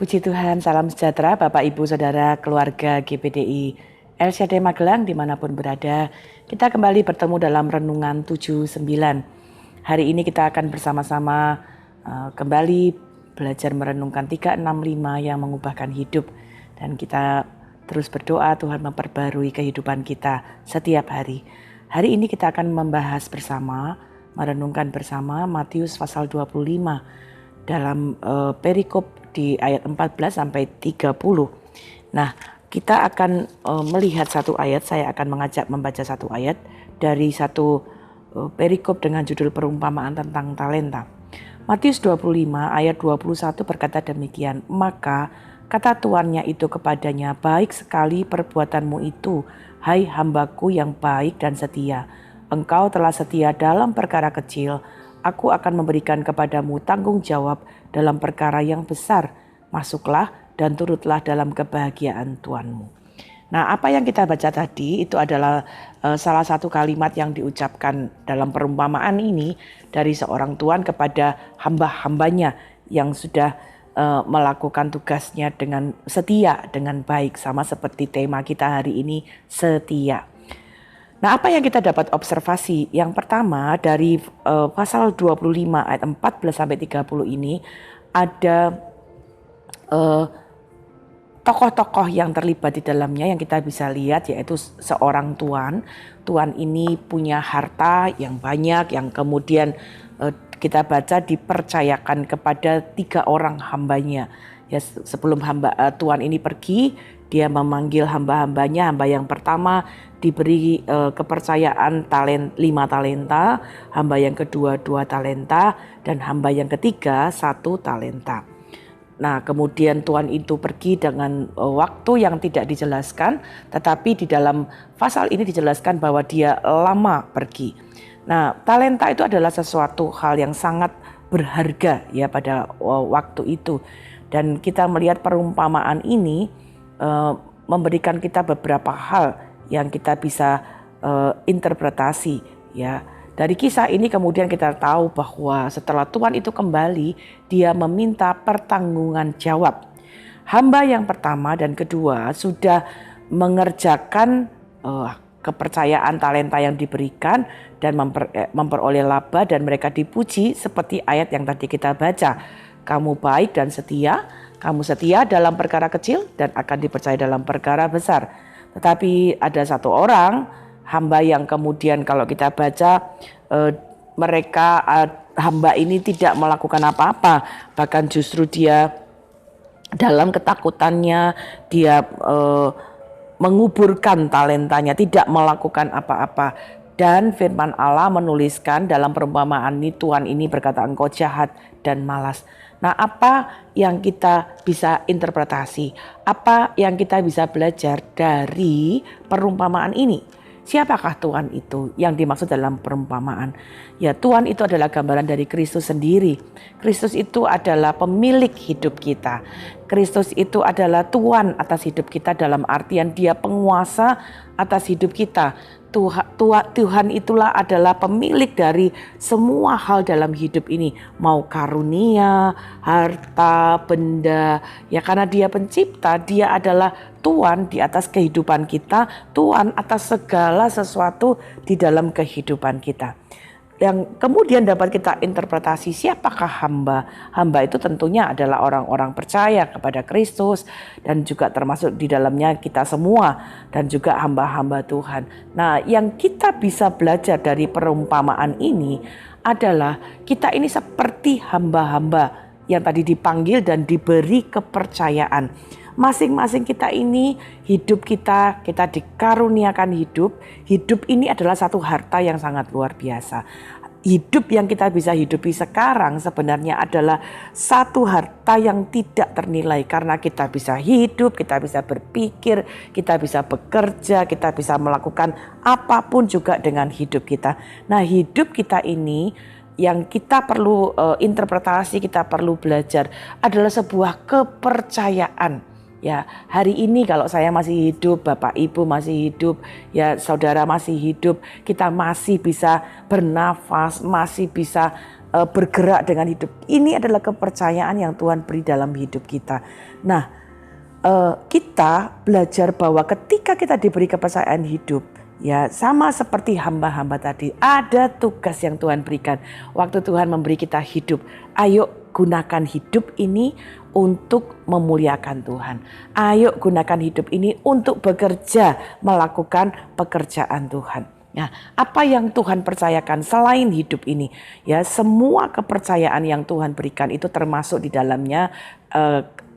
Puji Tuhan, salam sejahtera Bapak Ibu Saudara keluarga GPDI LCD Magelang dimanapun berada. Kita kembali bertemu dalam Renungan 79. Hari ini kita akan bersama-sama kembali belajar merenungkan 365 yang mengubahkan hidup. Dan kita terus berdoa Tuhan memperbarui kehidupan kita setiap hari. Hari ini kita akan membahas bersama, merenungkan bersama Matius pasal 25 dalam perikop di ayat 14 sampai 30. Nah, kita akan melihat satu ayat. Saya akan mengajak membaca satu ayat dari satu perikop dengan judul perumpamaan tentang talenta. Matius 25 ayat 21 berkata demikian, "Maka kata tuannya itu kepadanya, baik sekali perbuatanmu itu, hai hambaku yang baik dan setia. Engkau telah setia dalam perkara kecil, aku akan memberikan kepadamu tanggung jawab dalam perkara yang besar. Masuklah dan turutlah dalam kebahagiaan Tuanmu." Nah, apa yang kita baca tadi itu adalah salah satu kalimat yang diucapkan dalam perumpamaan ini dari seorang tuan kepada hamba-hambanya yang sudah melakukan tugasnya dengan setia, dengan baik, sama seperti tema kita hari ini, setia. Nah, apa yang kita dapat observasi? Yang pertama dari pasal 25 ayat 14 sampai 30 ini ada tokoh-tokoh yang terlibat di dalamnya yang kita bisa lihat, yaitu seorang tuan. Tuan ini punya harta yang banyak yang kemudian kita baca dipercayakan kepada 3 orang hambanya. Ya, sebelum tuan ini pergi, dia memanggil hamba-hambanya. Hamba yang pertama diberi kepercayaan 5 talenta, hamba yang kedua 2 talenta, dan hamba yang ketiga 1 talenta. Nah, kemudian tuan itu pergi dengan waktu yang tidak dijelaskan, tetapi di dalam pasal ini dijelaskan bahwa dia lama pergi. Nah, talenta itu adalah sesuatu hal yang sangat berharga ya pada waktu itu. Dan kita melihat perumpamaan ini memberikan kita beberapa hal yang kita bisa interpretasi ya. Dari kisah ini kemudian kita tahu bahwa setelah tuan itu kembali, dia meminta pertanggungan jawab. Hamba yang pertama dan kedua sudah mengerjakan kepercayaan talenta yang diberikan dan memperoleh laba, dan mereka dipuji seperti ayat yang tadi kita baca. Kamu baik dan setia, kamu setia dalam perkara kecil dan akan dipercaya dalam perkara besar. Tetapi ada satu orang hamba yang kemudian kalau kita baca hamba ini tidak melakukan apa-apa, bahkan justru dia dalam ketakutannya dia menguburkan talentanya, tidak melakukan apa-apa. Dan firman Allah menuliskan dalam perumpamaan ini, tuan ini berkata, engkau jahat dan malas. Nah, apa yang kita bisa interpretasi? Apa yang kita bisa belajar dari perumpamaan ini? Siapakah Tuhan itu yang dimaksud dalam perumpamaan? Ya, Tuhan itu adalah gambaran dari Kristus sendiri. Kristus itu adalah pemilik hidup kita. Kristus itu adalah Tuhan atas hidup kita, dalam artian dia penguasa atas hidup kita. Tuhan itulah adalah pemilik dari semua hal dalam hidup ini, mau karunia, harta, benda. Ya, karena dia pencipta, dia adalah Tuhan di atas kehidupan kita, Tuhan atas segala sesuatu di dalam kehidupan kita. Yang kemudian dapat kita interpretasi siapakah hamba. Hamba itu tentunya adalah orang-orang percaya kepada Kristus, dan juga termasuk di dalamnya kita semua, dan juga hamba-hamba Tuhan. Nah, yang kita bisa belajar dari perumpamaan ini adalah kita ini seperti hamba-hamba yang tadi dipanggil dan diberi kepercayaan. Masing-masing kita ini, hidup kita dikaruniakan hidup. Hidup ini adalah satu harta yang sangat luar biasa. Hidup yang kita bisa hidupi sekarang sebenarnya adalah satu harta yang tidak ternilai, karena kita bisa hidup, kita bisa berpikir, kita bisa bekerja, kita bisa melakukan apapun juga dengan hidup kita. Nah, hidup kita ini yang kita perlu interpretasi, kita perlu belajar adalah sebuah kepercayaan. Ya, hari ini kalau saya masih hidup, Bapak Ibu masih hidup, ya saudara masih hidup, kita masih bisa bernafas, masih bisa bergerak dengan hidup. Ini adalah kepercayaan yang Tuhan beri dalam hidup kita. Nah, kita belajar bahwa ketika kita diberi kepercayaan hidup, ya sama seperti hamba-hamba tadi, ada tugas yang Tuhan berikan. Waktu Tuhan memberi kita hidup, ayo gunakan hidup ini untuk memuliakan Tuhan. Ayo gunakan hidup ini untuk bekerja, melakukan pekerjaan Tuhan. Nah, apa yang Tuhan percayakan selain hidup ini? Ya, semua kepercayaan yang Tuhan berikan itu termasuk di dalamnya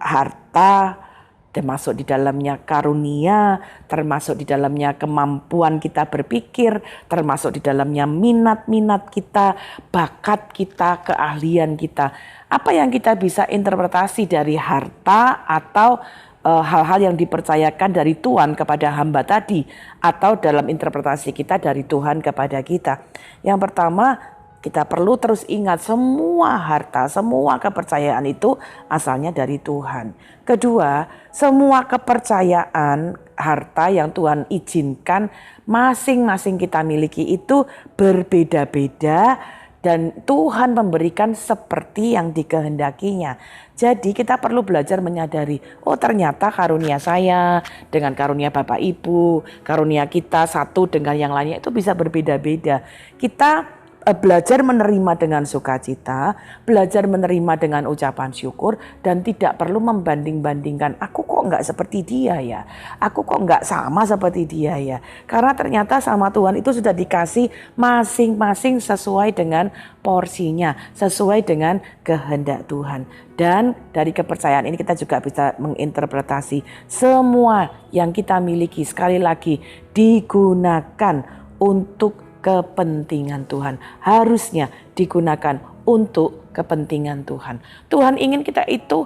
harta, termasuk di dalamnya karunia, termasuk di dalamnya kemampuan kita berpikir, termasuk di dalamnya minat-minat kita, bakat kita, keahlian kita. Apa yang kita bisa interpretasi dari harta atau hal-hal yang dipercayakan dari Tuhan kepada hamba tadi, atau dalam interpretasi kita dari Tuhan kepada kita. Yang pertama, kita perlu terus ingat semua harta, semua kepercayaan itu asalnya dari Tuhan. Kedua, semua kepercayaan harta yang Tuhan izinkan masing-masing kita miliki itu berbeda-beda, dan Tuhan memberikan seperti yang dikehendakinya. Jadi kita perlu belajar menyadari, oh ternyata karunia saya dengan karunia Bapak Ibu, karunia kita satu dengan yang lainnya itu bisa berbeda-beda. Kita belajar menerima dengan sukacita, belajar menerima dengan ucapan syukur, dan tidak perlu membanding-bandingkan, aku kok enggak seperti dia ya, aku kok enggak sama seperti dia ya. Karena ternyata sama Tuhan itu sudah dikasih masing-masing sesuai dengan porsinya, sesuai dengan kehendak Tuhan. Dan dari kepercayaan ini kita juga bisa menginterpretasi semua yang kita miliki, sekali lagi digunakan untuk kepentingan Tuhan. Harusnya digunakan untuk kepentingan Tuhan. Tuhan ingin kita itu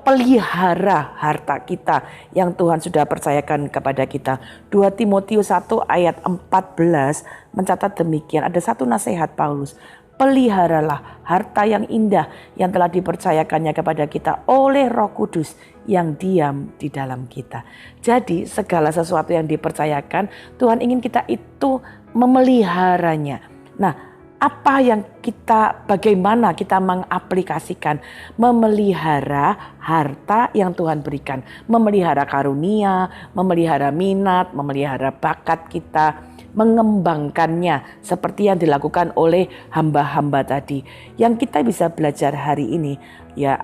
pelihara harta kita yang Tuhan sudah percayakan kepada kita. 2 Timotius 1 ayat 14 mencatat demikian. Ada satu nasihat Paulus. Peliharalah harta yang indah yang telah dipercayakannya kepada kita oleh Roh Kudus yang diam di dalam kita. Jadi segala sesuatu yang dipercayakan, Tuhan ingin kita itu memeliharanya. Nah, bagaimana kita mengaplikasikan memelihara harta yang Tuhan berikan, memelihara karunia, memelihara minat, memelihara bakat kita, mengembangkannya seperti yang dilakukan oleh hamba-hamba tadi. Yang kita bisa belajar hari ini, ya,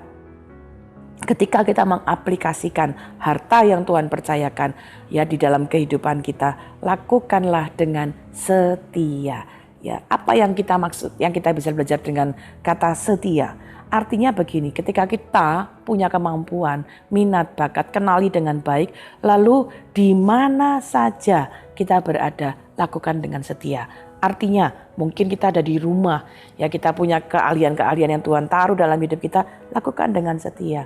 ketika kita mengaplikasikan harta yang Tuhan percayakan ya di dalam kehidupan kita, lakukanlah dengan setia. Ya, apa yang kita maksud, yang kita bisa belajar dengan kata setia? Artinya begini, ketika kita punya kemampuan, minat, bakat, kenali dengan baik, lalu di mana saja kita berada, lakukan dengan setia. Artinya mungkin kita ada di rumah, ya kita punya keahlian-keahlian yang Tuhan taruh dalam hidup kita, lakukan dengan setia.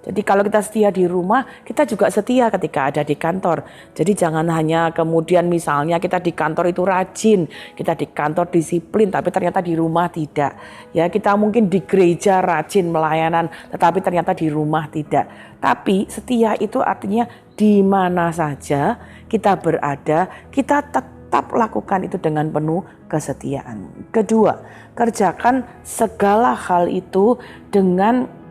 Jadi kalau kita setia di rumah, kita juga setia ketika ada di kantor. Jadi jangan hanya kemudian misalnya kita di kantor itu rajin, kita di kantor disiplin, tapi ternyata di rumah tidak. Ya, kita mungkin di gereja rajin melayanan, tetapi ternyata di rumah tidak. Tapi setia itu artinya di mana saja kita berada, kita tetap lakukan itu dengan penuh kesetiaan. Kedua, kerjakan segala hal itu dengan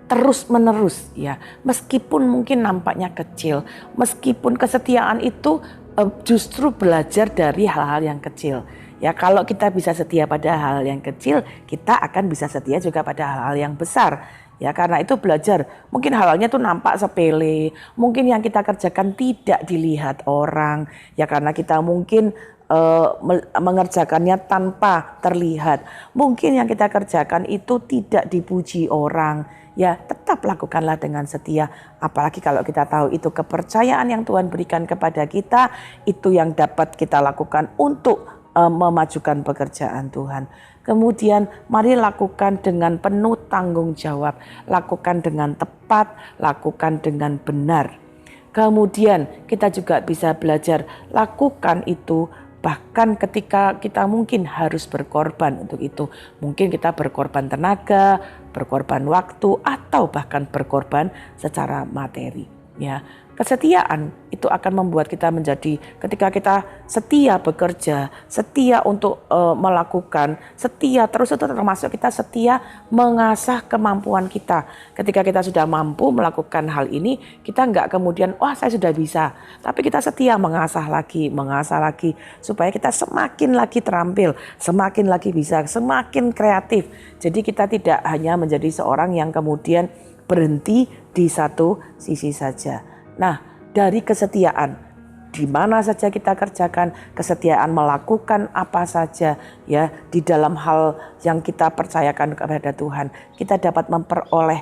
terus menerus ya, meskipun mungkin nampaknya kecil, meskipun kesetiaan itu justru belajar dari hal-hal yang kecil ya. Kalau kita bisa setia pada hal yang kecil, kita akan bisa setia juga pada hal-hal yang besar ya. Karena itu belajar, mungkin halnya tuh nampak sepele, mungkin yang kita kerjakan tidak dilihat orang ya, karena kita mungkin mengerjakannya tanpa terlihat. Mungkin yang kita kerjakan itu tidak dipuji orang. Ya, tetap lakukanlah dengan setia. Apalagi kalau kita tahu itu kepercayaan yang Tuhan berikan kepada kita, itu yang dapat kita lakukan untuk memajukan pekerjaan Tuhan. Kemudian mari lakukan dengan penuh tanggung jawab, lakukan dengan tepat, lakukan dengan benar. Kemudian kita juga bisa belajar lakukan itu bahkan ketika kita mungkin harus berkorban untuk itu. Mungkin kita berkorban tenaga, berkorban waktu, atau bahkan berkorban secara materi. Ya, Kesetiaan itu akan membuat kita menjadi, ketika kita setia bekerja, setia untuk melakukan, setia terus, itu termasuk kita setia mengasah kemampuan kita. Ketika kita sudah mampu melakukan hal ini, kita nggak kemudian, wah saya sudah bisa. Tapi kita setia mengasah lagi, supaya kita semakin lagi terampil, semakin lagi bisa, semakin kreatif. Jadi kita tidak hanya menjadi seorang yang kemudian berhenti di satu sisi saja. Nah, dari kesetiaan, di mana saja kita kerjakan, kesetiaan melakukan apa saja ya di dalam hal yang kita percayakan kepada Tuhan, kita dapat memperoleh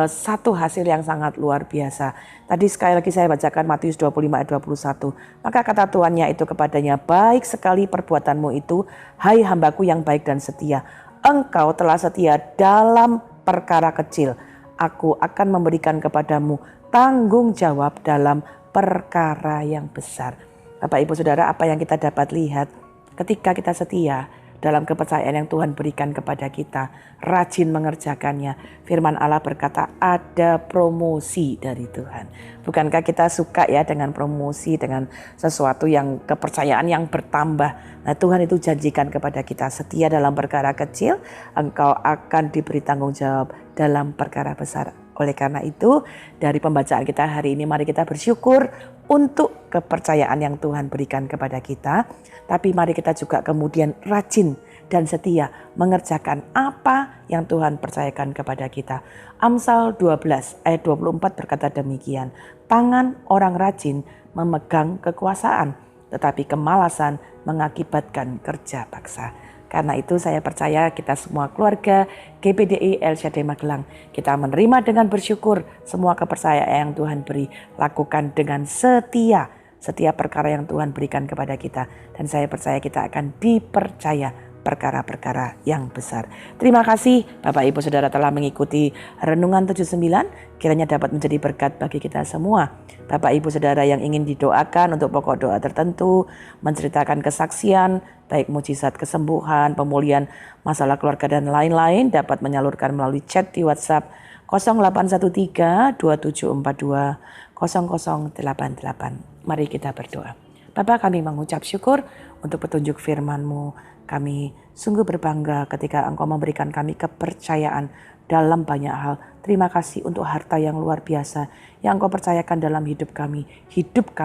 satu hasil yang sangat luar biasa. Tadi sekali lagi saya bacakan Matius 25 ayat 21. Maka kata tuannya itu kepadanya, baik sekali perbuatanmu itu, hai hambaku yang baik dan setia. Engkau telah setia dalam perkara kecil, aku akan memberikan kepadamu tanggung jawab dalam perkara yang besar. Bapak Ibu Saudara, apa yang kita dapat lihat ketika kita setia dalam kepercayaan yang Tuhan berikan kepada kita, rajin mengerjakannya, firman Allah berkata ada promosi dari Tuhan. Bukankah kita suka ya dengan promosi, dengan sesuatu yang kepercayaan yang bertambah. Nah, Tuhan itu janjikan kepada kita, setia dalam perkara kecil, engkau akan diberi tanggung jawab dalam perkara besar. Oleh karena itu, dari pembacaan kita hari ini, mari kita bersyukur untuk kepercayaan yang Tuhan berikan kepada kita. Tapi mari kita juga kemudian rajin dan setia mengerjakan apa yang Tuhan percayakan kepada kita. Amsal 12 ayat 24 berkata demikian, tangan orang rajin memegang kekuasaan, tetapi kemalasan mengakibatkan kerja paksa. Karena itu saya percaya kita semua keluarga GBDI El Shaddai Magelang, kita menerima dengan bersyukur semua kepercayaan yang Tuhan beri. Lakukan dengan setia setiap perkara yang Tuhan berikan kepada kita. Dan saya percaya kita akan dipercaya perkara-perkara yang besar. Terima kasih Bapak Ibu Saudara telah mengikuti Renungan 79. Kiranya dapat menjadi berkat bagi kita semua. Bapak Ibu Saudara yang ingin didoakan untuk pokok doa tertentu, menceritakan kesaksian, baik mujizat kesembuhan, pemulihan, masalah keluarga dan lain-lain, dapat menyalurkan melalui chat di WhatsApp 0813 2742 0088. Mari kita berdoa. Bapa, kami mengucap syukur untuk petunjuk firman-Mu. Kami sungguh berbangga ketika Engkau memberikan kami kepercayaan dalam banyak hal. Terima kasih untuk harta yang luar biasa yang Engkau percayakan dalam hidup kami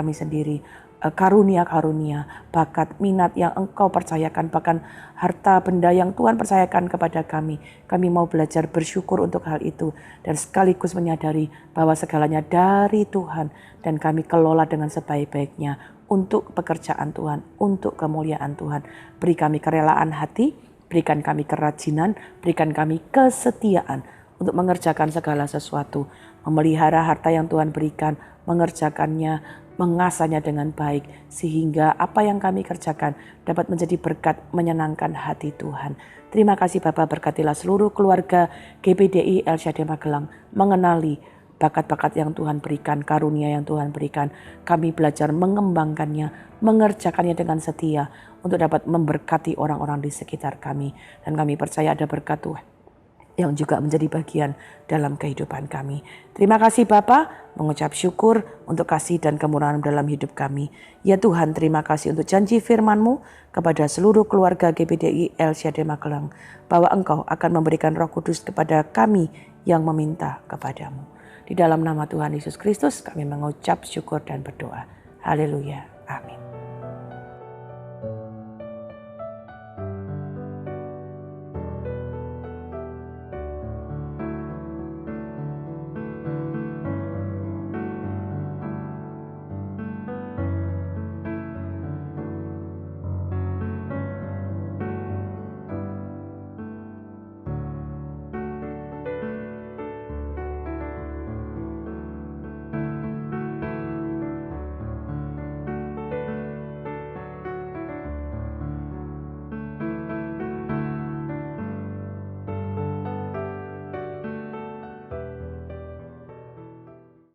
sendiri. Karunia-karunia, bakat, minat yang Engkau percayakan, bahkan harta benda yang Tuhan percayakan kepada kami. Kami mau belajar bersyukur untuk hal itu dan sekaligus menyadari bahwa segalanya dari Tuhan dan kami kelola dengan sebaik-baiknya untuk pekerjaan Tuhan, untuk kemuliaan Tuhan. Beri kami kerelaan hati, berikan kami kerajinan, berikan kami kesetiaan untuk mengerjakan segala sesuatu, memelihara harta yang Tuhan berikan, mengerjakannya, mengasahnya dengan baik, sehingga apa yang kami kerjakan dapat menjadi berkat menyenangkan hati Tuhan. Terima kasih Bapak, berkatilah seluruh keluarga GBDI El Shaddai Magelang mengenali bakat-bakat yang Tuhan berikan, karunia yang Tuhan berikan. Kami belajar mengembangkannya, mengerjakannya dengan setia untuk dapat memberkati orang-orang di sekitar kami. Dan kami percaya ada berkat Tuhan yang juga menjadi bagian dalam kehidupan kami. Terima kasih Bapa, mengucap syukur untuk kasih dan kemurahan dalam hidup kami. Ya Tuhan, terima kasih untuk janji firman-Mu kepada seluruh keluarga GBDI El Shaddai Magelang, bahwa Engkau akan memberikan Roh Kudus kepada kami yang meminta kepadamu. Di dalam nama Tuhan Yesus Kristus kami mengucap syukur dan berdoa. Haleluya. Amin.